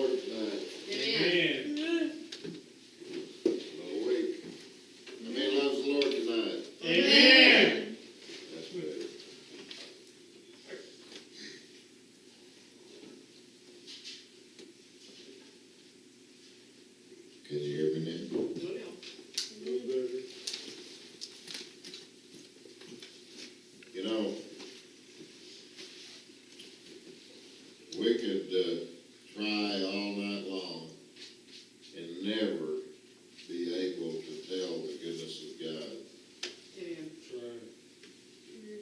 Lord tonight? Amen. Another week. How many loves the Lord tonight? Amen. That's better. Can you hear me now? You know, we could try all night long and never be able to tell the goodness of God. Amen.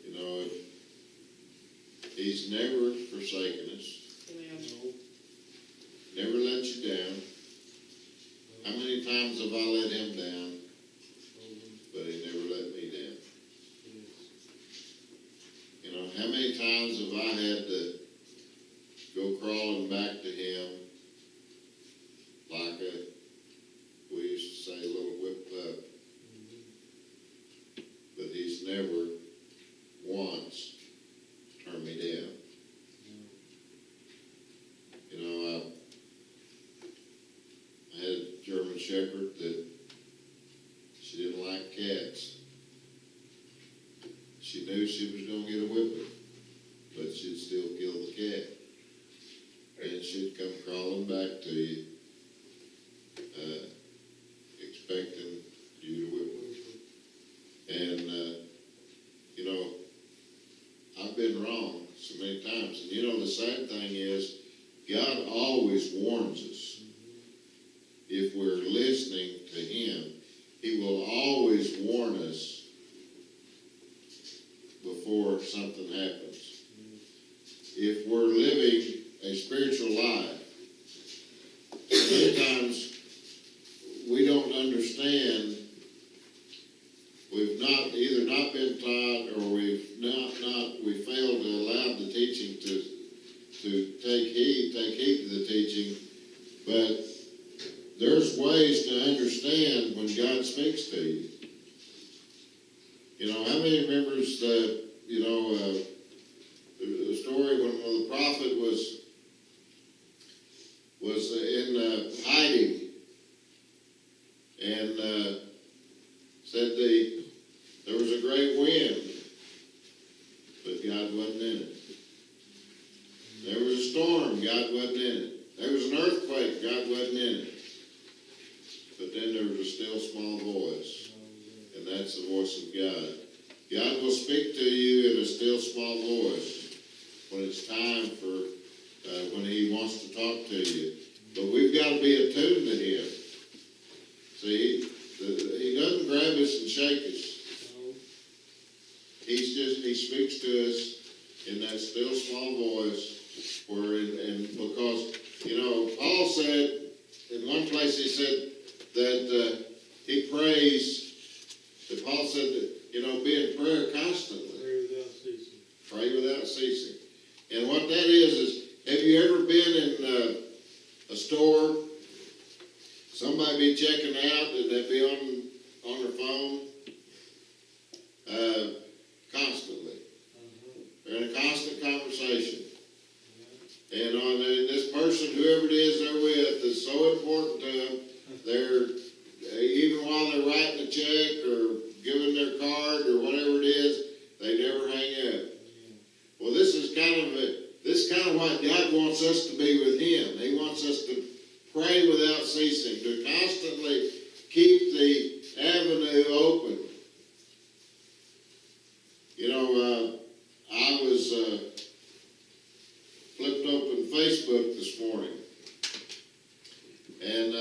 You know, He's never forsaken us, Amen. never let you down. How many times have I let Him down, but He never let me down? You know, how many times have I had to go crawling back to Him like we used to say, a little whipped pup? But He's never once turned me down. You know, I had a German Shepherd that she didn't like cats. She knew she was going to get a whipping, but she'd still kill the cat. And she'd come crawling back to you, expecting you to whip her. And, you know, I've been wrong so many times. And, you know, the sad thing is, God always warns us. If we're listening to Him, He will always warn us before something happens. If we're living a spiritual life, sometimes we don't understand. We've either not been taught, or we failed to allow the teaching to take heed to the teaching. But there's ways to understand when God speaks to you. You know, how many remembers the story when the prophet was in hiding and said there was a great wind, but God wasn't in it. There was a storm, God wasn't in it. There was an earthquake, God wasn't in it. But then there was a still small voice, and that's the voice of God. God will speak to you in a still small voice when it's time for, when He wants to talk to you. But we've got to be attuned to Him. See, He doesn't grab us and shake us. He speaks to us in that still small voice, and because, you know, Paul said, in one place he said that he prays, that Paul said that, you know, be in prayer constantly. Pray without ceasing. Pray without ceasing. And what that is, have you ever been in a store, somebody be checking out, and they'd be on their phone constantly? They're in a constant conversation. And this person, whoever it is they're with, is so important to them. Even while they're writing a check or giving their card or whatever it is, they never hang up. Well, this is kind of what God wants us to be with Him. He wants us to pray without ceasing, to constantly keep the avenue open. You know, I was flipped open Facebook this morning, and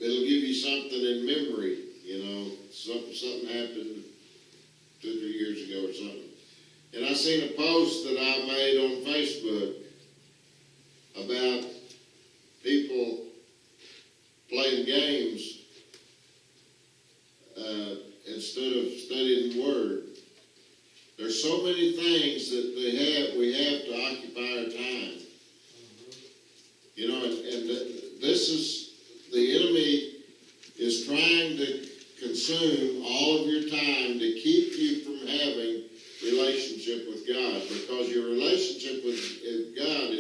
it'll give you something in memory. You know, something happened 2 or 3 years ago or something. And I seen a post that I made on Facebook about people playing games instead of studying the Word. There's so many things that we have to occupy our time. You know, and this is, the enemy is trying to consume all of your time to keep you from having relationship with God, because your relationship with God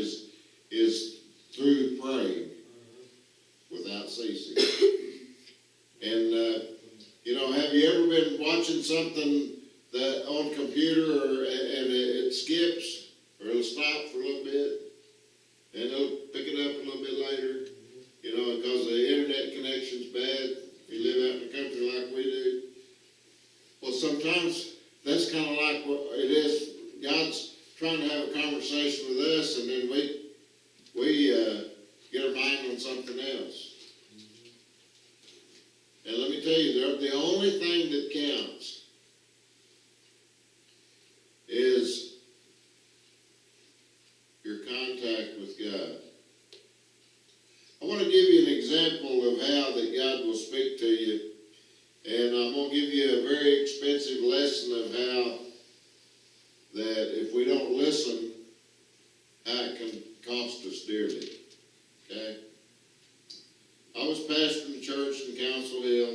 is through praying. something that on computer and it skips, or it'll stop for a little bit, and it'll pick it up a little bit later, you know, because the internet connection's bad. If you live out in the country like we do. Well, sometimes that's kind of like what it is. God's trying to have a conversation with us, and then we get our mind on something else. And let me tell you, the only thing that counts is your contact with God. I want to give you an example of how that God will speak to you. And I'm going to give you a very expensive lesson of how that if we don't listen, how it can cost us dearly. Okay? I was pastoring the church in Council Hill,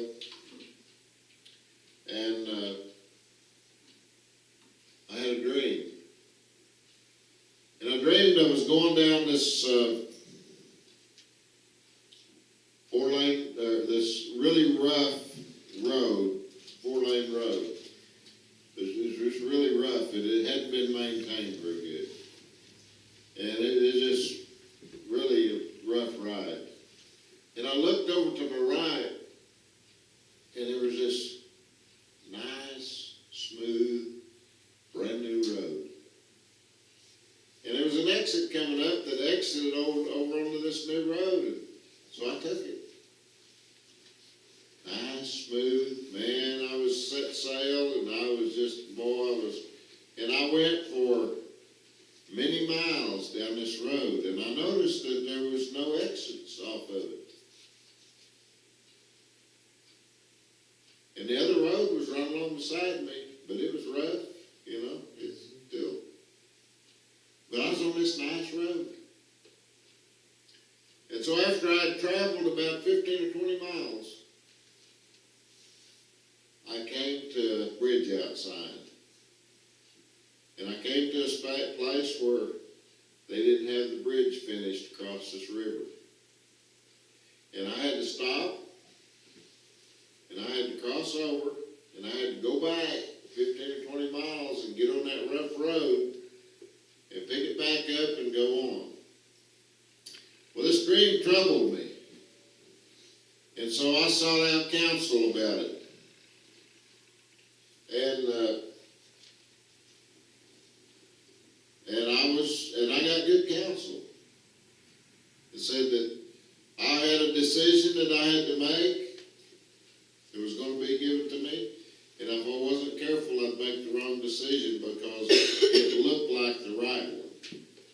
and I had a dream. And I dreamed I was going down this this really rough road, 4-lane road. It was really rough. It hadn't been maintained very good. And it was just really a rough ride. And I looked over to my right, and there was this nice, smooth, brand new road. And there was an exit coming up that exited over onto this new road. And so I took it. Nice, smooth, man, I was set sail, and I was just, and I went for many miles down this road, and I noticed that there was no exits off of it. And the other road was running along beside me, but it was rough, you know, it's still. But I was on this nice road. And so after I'd traveled about 15 or 20 miles, I came to a bridge outside. And I came to a place where they didn't have the bridge finished across this river. And I had to stop, and I had to cross over, and I had to go back 15 or 20 miles and get on that rough road and pick it back up and go on. Well, this dream troubled me. And so I sought out counsel about it. And I got good counsel. It said that I had a decision that I had to make. It was going to be given to me. And if I wasn't careful, I'd make the wrong decision because it looked like the right one.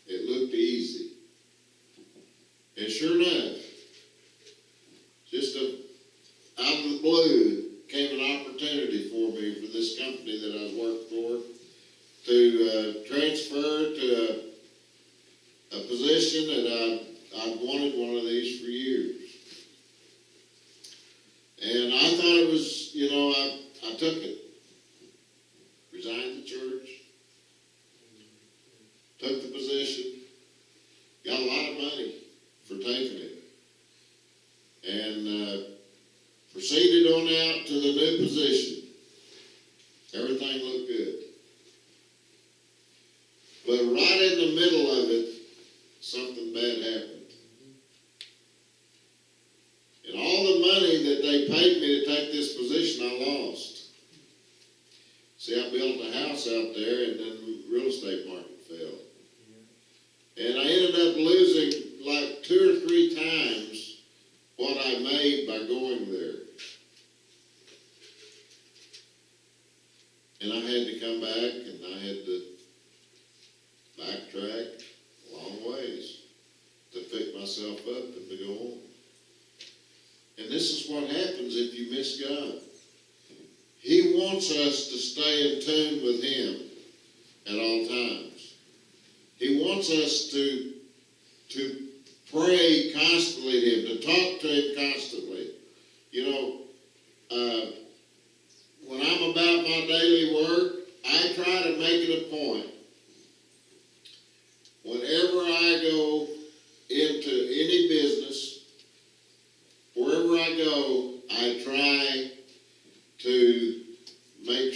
It looked easy. And sure enough, just out of the blue came an opportunity for me for this company that I was working for to transfer to a position that I'd wanted one of these for years. And I thought it was, you know, I took it. Resigned the church. Took the position. Got a lot of money for taking it. And proceeded on out to the new position. Everything looked good. But right in the middle of it, something bad happened. And all the money that they paid me to take this position, I lost. See, I built a house out there, and then the real estate market fell. And I ended up losing like 2 or 3 times what I made by going there. And I had to come back, and I had to backtrack a long ways to pick myself up and to go on. And this is what happens if you miss God. He wants us to stay in tune with Him at all times. He wants us to pray constantly to Him, to talk to Him constantly. You know, when I'm about my daily work, I try to make it a point. Whenever I go into any business, wherever I go, I try to make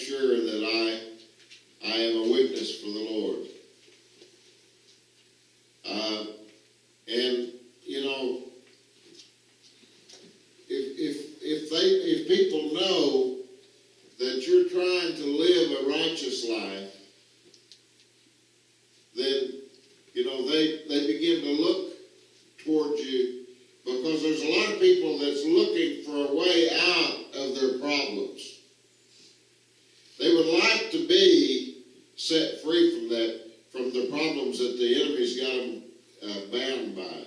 they begin to look towards you, because there's a lot of people that's looking for a way out of their problems. They would like to be set free from that, from the problems that the enemy's got them bound by.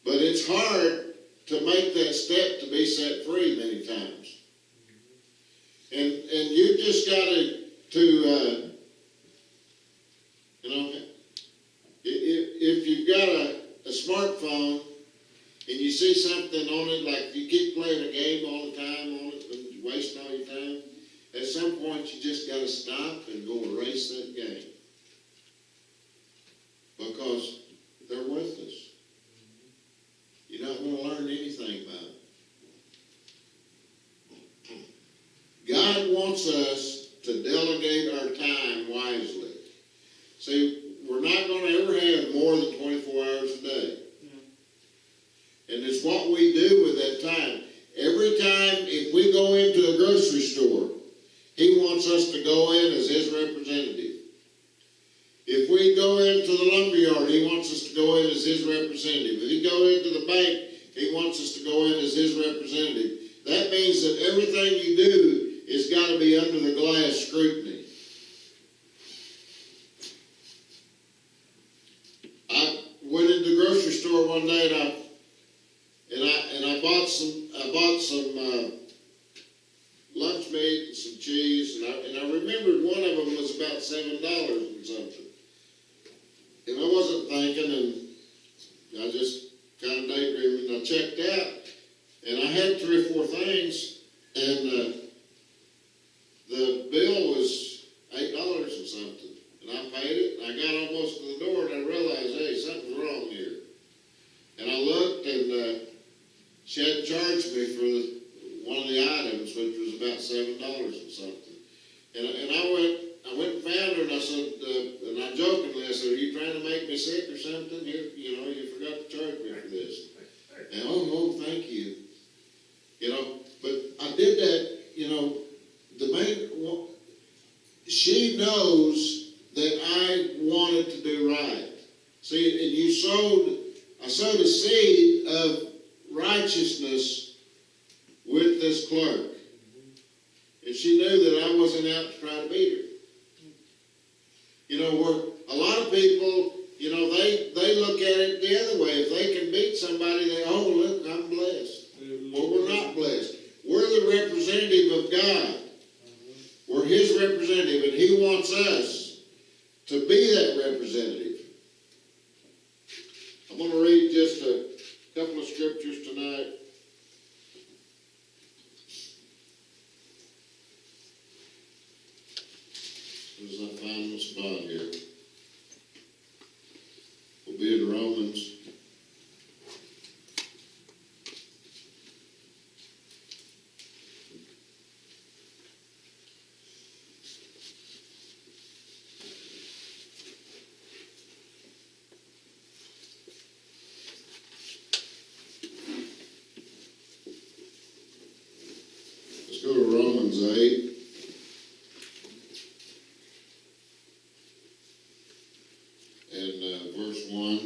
But it's hard to make that step to be set free many times. And you just got to if you've got a smartphone and you see something on it, like you keep playing a game all the time on it and you're wasting all your time, at some point you just got to stop and go erase that game. Because they're worthless. You're not going to learn anything about it. God wants us to delegate our time wisely. See, we're not going to ever have more than 24 hours a day. And it's what we do with that time. Every time, if we go into a grocery store, He wants us to go in as His representative. If we go into the lumber yard, He wants us to go in as His representative. If we go into the bank, He wants us to go in as His representative. That means that everything you do has got to be under the glass scrutiny. I went into the grocery store one day and I bought some lunch meat and some cheese, and I remembered one of them was about $7 and something. And I wasn't thinking, and I just kind of daydreamed, and I checked out, and I had 3 or 4 things, and the bill was $8 and something. And I paid it, and I got almost to the door, and I realized, hey, something's wrong here. And I looked, and she had charged me for one of the items, which was about $7 and something. And I went and found her, and I said, and I jokingly, I said, are you trying to make me sick or something? Here, you forgot to charge me for this. And oh, thank you. But I did that, she knows that I wanted to do right. See, and I sowed a seed of righteousness with this clerk. And she knew that I wasn't out to try to beat her. Where a lot of people, they look at it the other way. If they can beat somebody, look, I'm blessed. Well, we're not blessed. We're the representative of God. We're His representative, and He wants us to be that representative. I'm going to read just a couple of scriptures tonight. As I find my spot here. We'll be in Romans. Let's go to Romans 8. Verse 1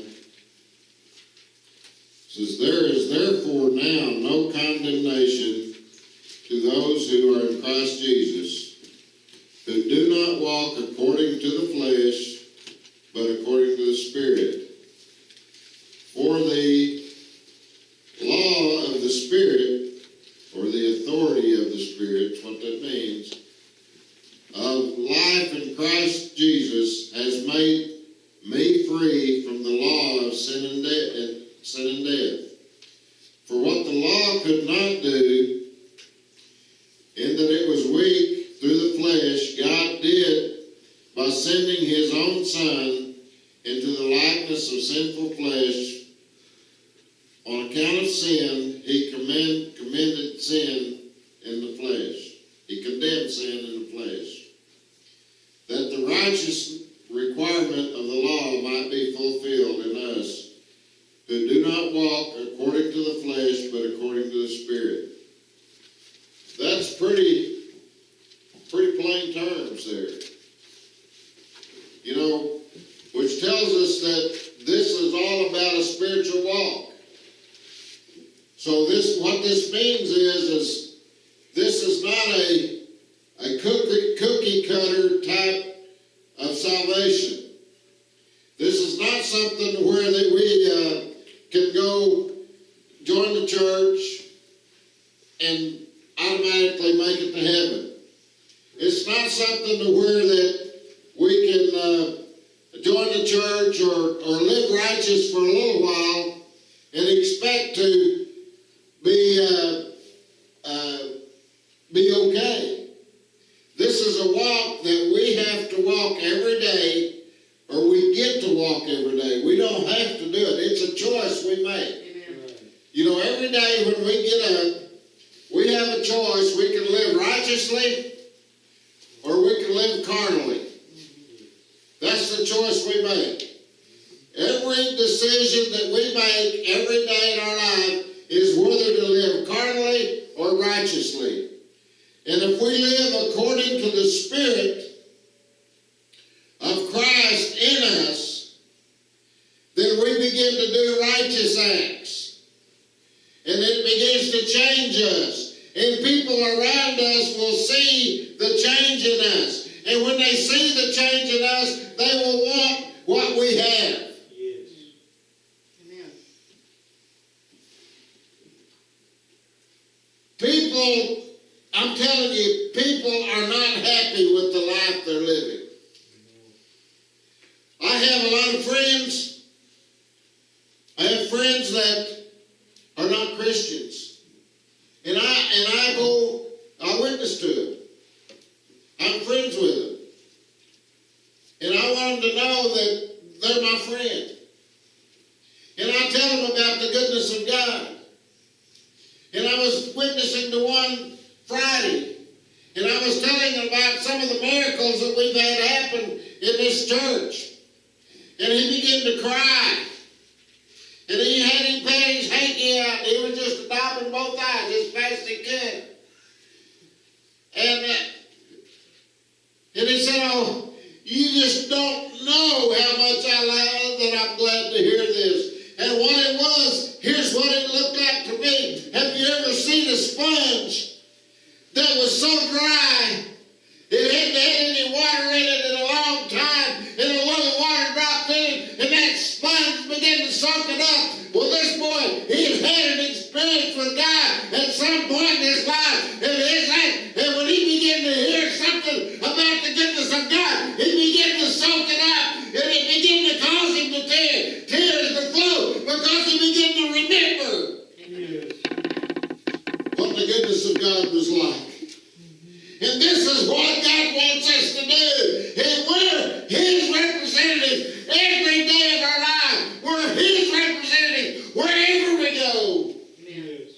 says, there is therefore now no condemnation to those who are in Christ Jesus, who do not walk according to the flesh, but according to the Spirit. For the law of the Spirit, or the authority of the Spirit, what that means, of life in Christ Jesus has made me free from the law of sin and death. For what the law could not do, in that it was weak through the flesh, God did by sending His own Son into the likeness of sinful flesh. On account of sin, He commended sin in the flesh. He condemned sin in the flesh, that the righteous requirement of the law might be fulfilled in us, who do not walk according to the flesh, but according to the Spirit. That's pretty plain terms there. Which tells us us that this is all about a spiritual walk. So what this means is this is not a cookie cutter type of salvation. This is not something where that we can go join the church and automatically make it to heaven. It's not something to where that we can join the church or live righteous for a little while and expect to be okay. This is a walk that we have to walk every day, or we get to walk every day. We don't have to do it. It's a choice we make. Amen. You know, every day when we get up, we have a choice. We can live righteously or we can live carnally. That's the choice we make. Every decision that we make every day in our life is whether to live carnally or righteously. And if we live according to the Spirit of Christ in us, then we begin to do righteous acts. And it begins to change us. And people around us will see the change in us. And when they see the change in us, they will want what we have. Yes. Amen. People, I'm telling you, people are not happy with the life they're living. I have a lot of friends. I have friends that are not Christians. And I witness to them. I'm friends with them. And I want them to know that they're my friend. And I tell them about the goodness of God. And I was witnessing to one Friday. And I was telling them about some of the miracles that we've had happen in this church. And he began to cry. And he had him pat his hanky out. He was just daubing both eyes as fast as he could. And he said, "Oh, you just don't know how much I love that I'm glad to hear this." And what it was, here's what it looked like to me. Have you ever seen a sponge that was so dry, it hadn't had any water in it in a long time, and a little water dropped in it, and that sponge began to soak it up? Well, this boy, he had had an experience with God at some point in his life, and when he began to hear something about the goodness of God, he began to soak it up, and it began to cause him to tears to flow, because he began to remember Yes. what the goodness of God was like. And this is what God wants us to do. And we're His representatives every day of our life. We're His representatives wherever we go. Yes.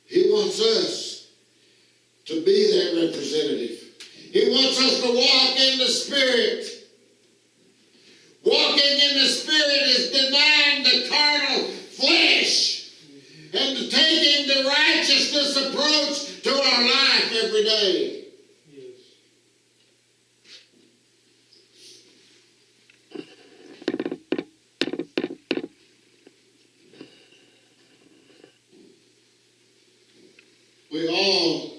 He wants us to be that representative. He wants us to walk in the Spirit. Walking in the Spirit is denying the carnal flesh and taking the righteousness approach to our life every day. Yes. We all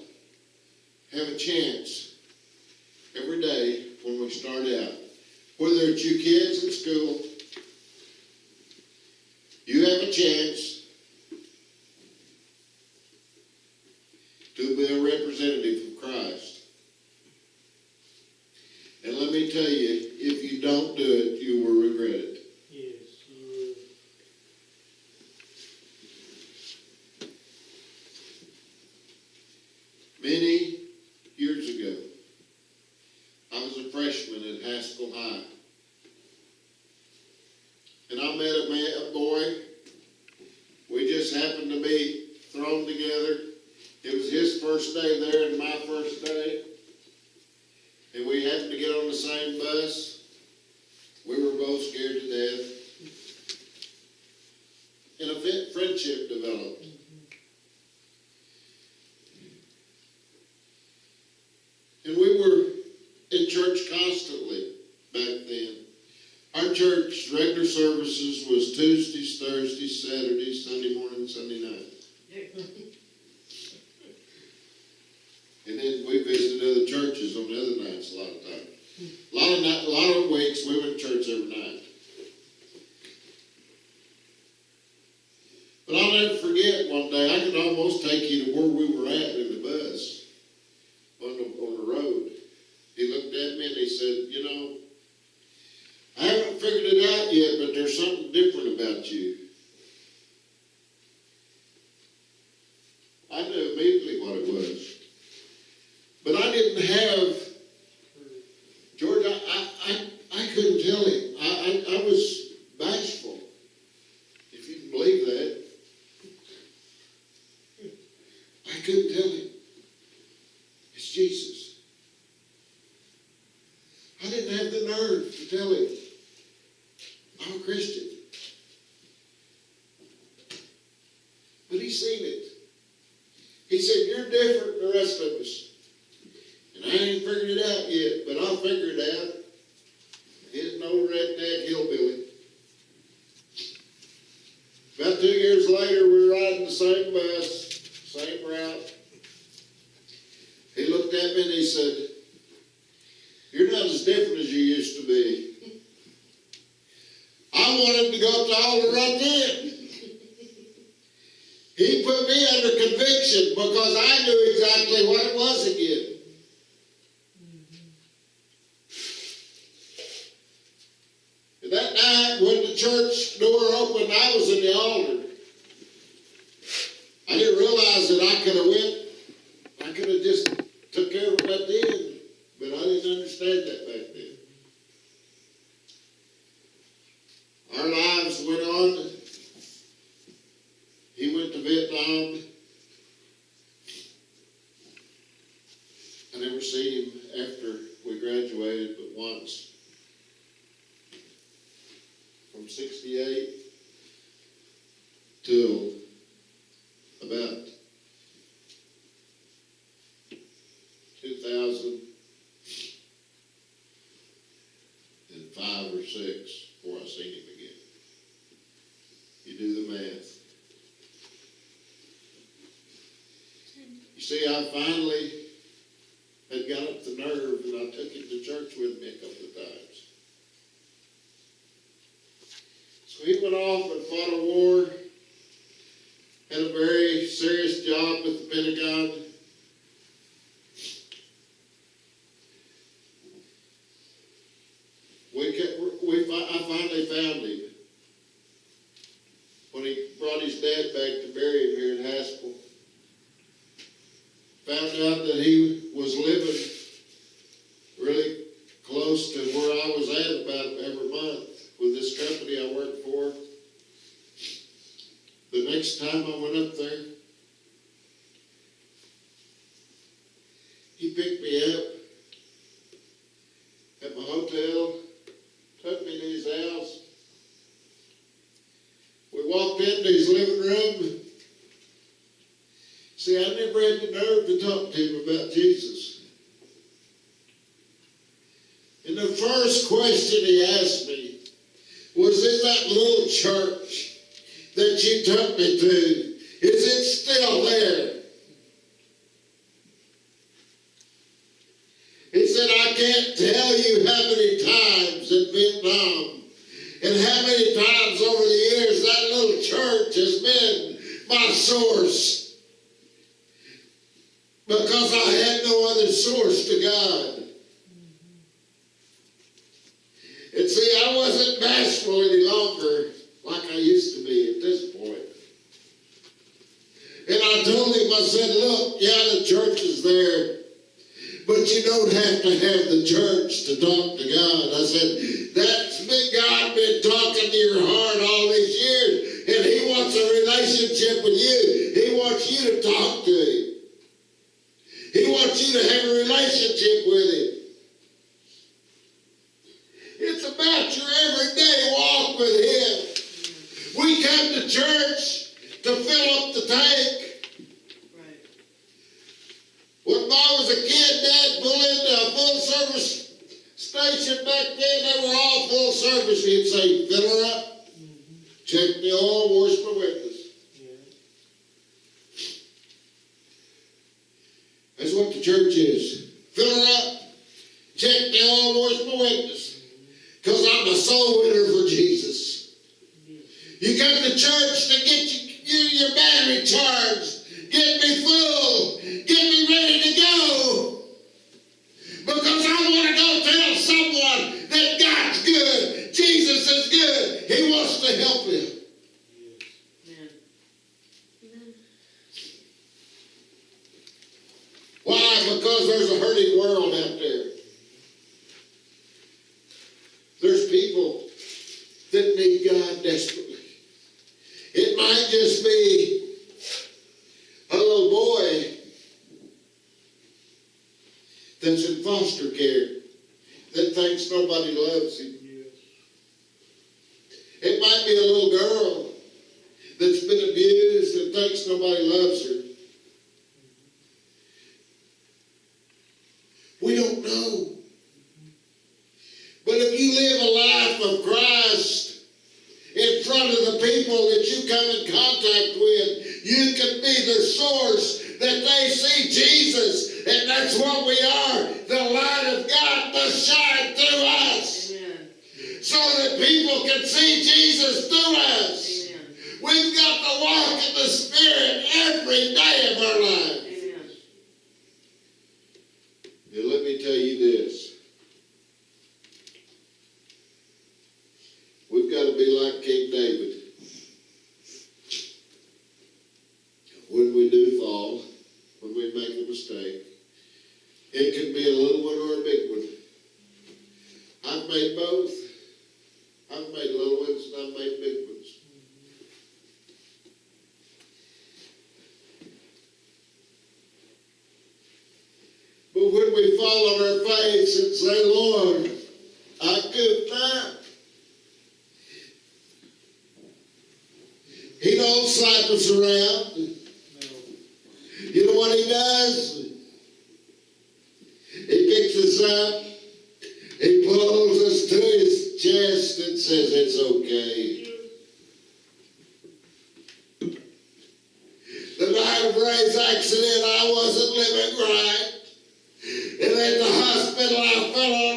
have a chance every day when we start out. Whether it's you kids in school, you have a chance to be a representative of Christ. And let me tell you, if you don't do it, you will regret it. Yes. You Many years ago, I was a freshman at Haskell High. And I met a boy. We just happened to be thrown together. It was his first day there and my first day. And we happened to get on the same bus. We were both scared to death. And a friendship developed. And we were in church constantly back church regular services was Tuesdays, Thursdays, Saturdays, Sunday morning, Sunday night. And then we visited other churches on the other nights a lot of times. A lot of weeks we went to church every night. But I'll never forget one day, I could almost take you to where we were at in the bus on the road. He looked at me and he said, you know, I haven't figured it out yet, but there's something different about you. I knew immediately what it was. But I didn't have, George, I couldn't tell him. I was bashful, if you can believe that. I couldn't tell him. It's Jesus. I didn't have the nerve to tell him I'm a Christian. But he seen it. He said, you're different than the rest of us. And I ain't figured it out yet, but I'll figure it out. He's an old redneck hillbilly. About 2 years later, we were riding the same bus, same route. He looked at me and he said, you're not as different as you used to be. I wanted to go up the altar right then. He put me under conviction because I knew exactly what it was again. And that night when the church door opened, I was in the altar. I didn't realize that I could have just took care of it right then, but I didn't understand that back then. Our lives went on. He went to Vietnam. I never seen him after we graduated but once. From 68 till about 2005 or 6 before I seen him again. You do the math. You see, I finally had got up the nerve and I took him to church with me a couple of times. So he went off and fought a war, had a very serious job with the Pentagon. I finally found him when he brought his dad back to bury him here in Haskell. Found out that he was living really close to where I was at about every month with this company I worked for. The next time I went up there, he picked me up at my hotel, took me to his house. We walked into his living room. See, I never had the nerve to talk to him about Jesus. And the first question he asked me was, in that little church that you took me to, is it still there? He said, I can't tell you how many times in Vietnam and how many times over the years that little church has been my source. Because I had no other source to God. And see, I wasn't bashful any longer like I used to be at this point. And I told him, I said, look, yeah, the church is there, but you don't have to have the church to talk to God. I said, that's been God been talking to your heart all these years, and he wants a relationship with you. He wants you to talk to him. He wants you to have a relationship with him. It's about your everyday walk with him. We come to church to fill up the tank. Right. When I was a kid, Dad pulled into a full service station back then. They were all full service. service, he'd say, fill her up, check the oil, wash my witness. That's what the church is. Fill her up, check the oil, wash my witness. Because I'm a soul winner for Jesus. You come to church to get your battery charged, get me full, get me ready to go. Because I want to go tell someone that God's good, Jesus is good, He wants to help them. Why? Because there's a hurting world out there. There's people that need God desperately. It might just be a little boy that's in foster care that thinks nobody loves him. It might be a little girl that's been abused and thinks nobody loves her. We don't know. But if you live a life of Christ in front of the people that you come in contact with, you can be the source that they see Jesus. And that's what we are. The light of God must shine through us. Amen. So that people can see Jesus through us. Amen. We've got to walk in the Spirit every day of our life. Amen. And let me tell you this. We've got to be like King David. When we do fall, when we make a mistake, it can be a little one or a big one. I've made both. I've made little ones and I've made big ones. But when we fall on our face and say, Lord, I goofed up. He don't slap us around. No. You know what He does? He picks us up. He pulls us to His chest and says, it's okay. The night of Ray's accident, I wasn't living right. And at the hospital, I fell on